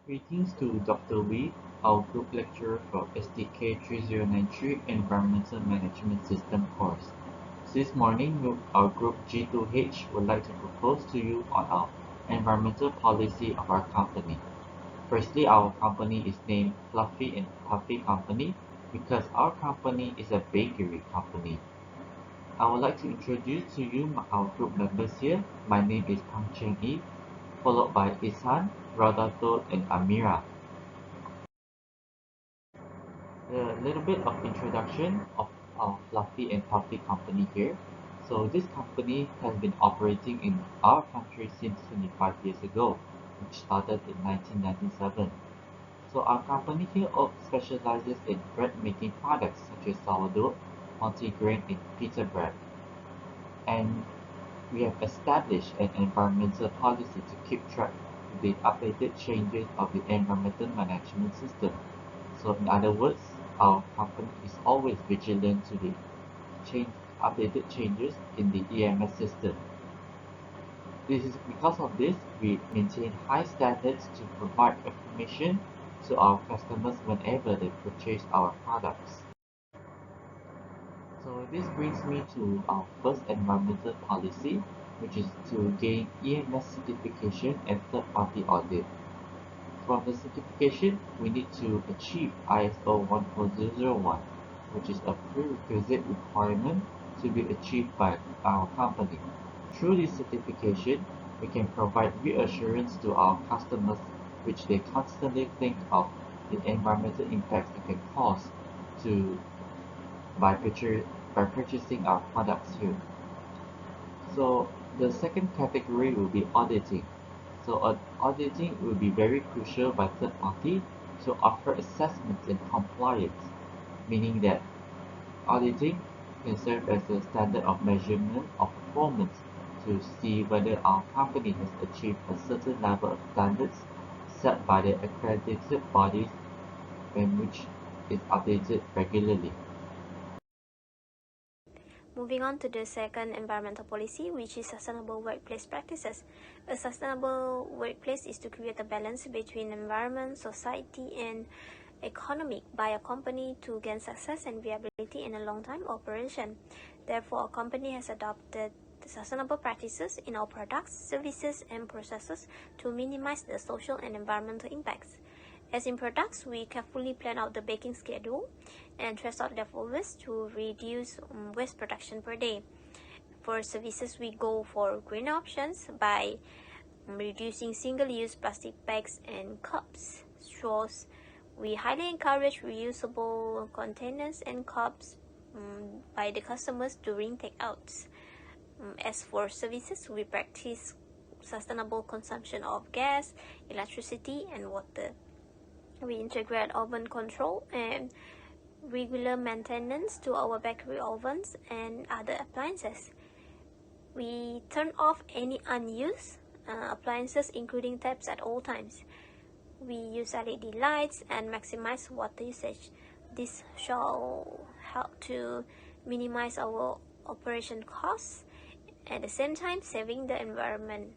Greetings to Dr. Wee, our group lecturer for STK3093 Environmental Management System course. This morning, our group G2H would like to propose to you on our environmental policy of our company. Firstly, our company is named Fluffy and Puffy Company because our company is a bakery company. I would like to introduce to you our group members here. My name is Pang Cheng Yi, followed by Isan, Radato, and Amira. A little bit of introduction of our Fluffy and Puffy company here. So this company has been operating in our country since 25 years ago, which started in 1997. So our company here specializes in bread making products such as sourdough, multigrain, and pita bread. And we have established an environmental policy to keep track of the updated changes of the environmental management system. So in other words, our company is always vigilant to the change, updated changes in the EMS system. This is because of this, we maintain high standards to provide information to our customers whenever they purchase our products. So this brings me to our first environmental policy, which is to gain EMS certification and third-party audit. For the certification, we need to achieve ISO 14001, which is a prerequisite requirement to be achieved by our company. Through this certification, we can provide reassurance to our customers, which they constantly think of the environmental impacts it can cause to by purchasing our products here. So the second category will be auditing. So auditing will be very crucial by third party to offer assessments and compliance, meaning that auditing can serve as a standard of measurement of performance to see whether our company has achieved a certain level of standards set by the accredited bodies and which is updated regularly. Moving on to the second environmental policy, which is sustainable workplace practices. A sustainable workplace is to create a balance between environment, society, and economic by a company to gain success and viability in a long-time operation. Therefore, a company has adopted sustainable practices in our products, services, and processes to minimize the social and environmental impacts. As in products, we carefully plan out the baking schedule and trace out leftovers to reduce waste production per day. For services, we go for green options by reducing single-use plastic bags and cups, straws. We highly encourage reusable containers and cups by the customers during takeouts. As for services, we practice sustainable consumption of gas, electricity, and water. We integrate oven control and regular maintenance to our bakery ovens and other appliances. We turn off any unused appliances, including taps, at all times. We use LED lights and maximize water usage. This shall help to minimize our operation costs, at the same time saving the environment.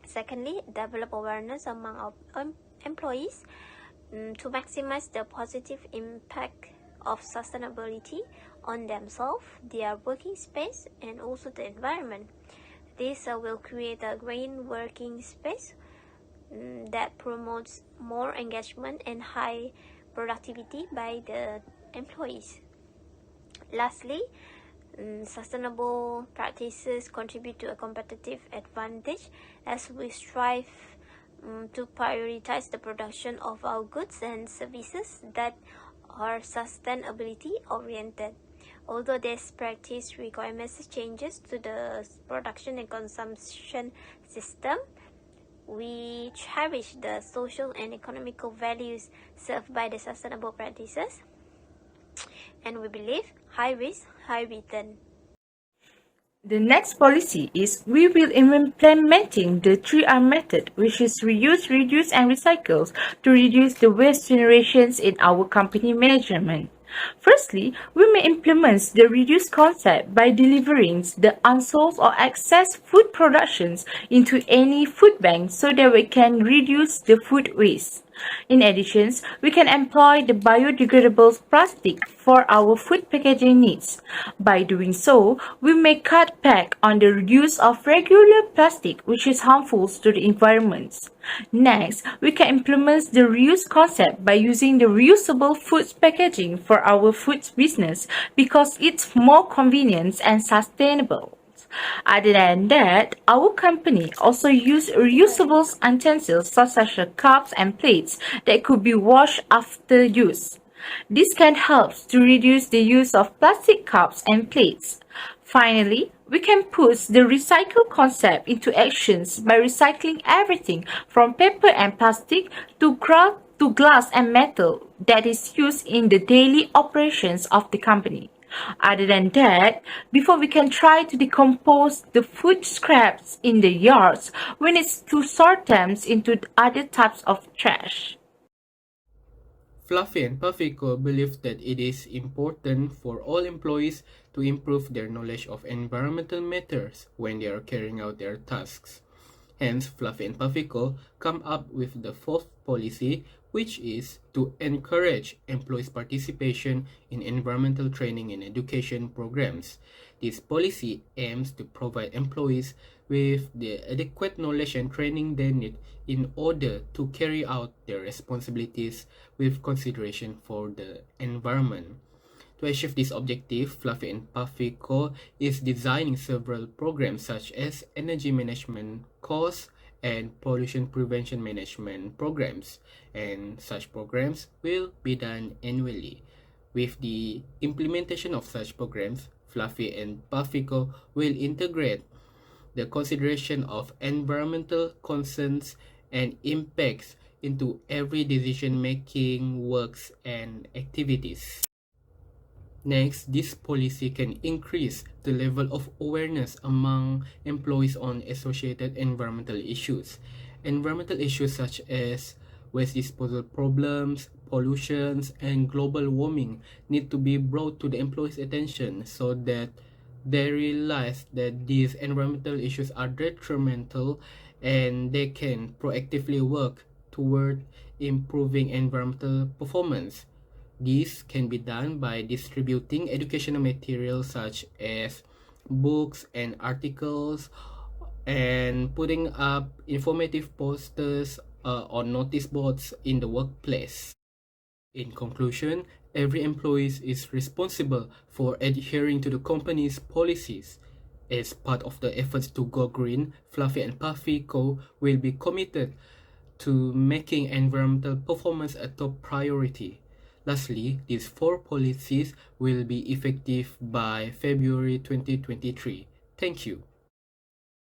Secondly, develop awareness among our employees to maximize the positive impact of sustainability on themselves, their working space, and also the environment. This will create a green working space that promotes more engagement and high productivity by the employees. Lastly, sustainable practices contribute to a competitive advantage as we strive to prioritize the production of our goods and services that are sustainability oriented. Although this practice requires changes to the production and consumption system, we cherish the social and economical values served by the sustainable practices, and we believe high risk, high return. The next policy is we will implementing the 3R method, which is reuse, reduce, and recycle to reduce the waste generations in our company management. Firstly, we may implement the reduce concept by delivering the unsold or excess food productions into any food bank so that we can reduce the food waste. In addition, we can employ the biodegradable plastic for our food packaging needs. By doing so, we may cut back on the use of regular plastic which is harmful to the environment. Next, we can implement the reuse concept by using the reusable food packaging for our food business because it's more convenient and sustainable. Other than that, our company also use reusable utensils such as cups and plates that could be washed after use. This can help to reduce the use of plastic cups and plates. Finally, we can put the recycle concept into actions by recycling everything from paper and plastic to glass and metal that is used in the daily operations of the company. Other than that, before we can try to decompose the food scraps in the yards, we need to sort them into other types of trash. Fluffy and Puffyco believe that it is important for all employees to improve their knowledge of environmental matters when they are carrying out their tasks. Hence, Fluffy and Puffyco come up with the fourth policy, which is to encourage employees' participation in environmental training and education programs. This policy aims to provide employees with the adequate knowledge and training they need in order to carry out their responsibilities with consideration for the environment. To achieve this objective, Fluffy and Puffyco is designing several programs such as energy management course and pollution prevention management programs, and such programs will be done annually. With the implementation of such programs, Fluffy and Puffyco will integrate the consideration of environmental concerns and impacts into every decision-making works and activities. Next, this policy can increase the level of awareness among employees on associated environmental issues. Environmental issues such as waste disposal problems, pollutions, and global warming need to be brought to the employees' attention so that they realize that these environmental issues are detrimental and they can proactively work toward improving environmental performance. This can be done by distributing educational materials such as books and articles and putting up informative posters on notice boards in the workplace. In conclusion, every employee is responsible for adhering to the company's policies. As part of the efforts to go green, Fluffy and Puffy Co. will be committed to making environmental performance a top priority. Lastly, these four policies will be effective by February 2023. Thank you.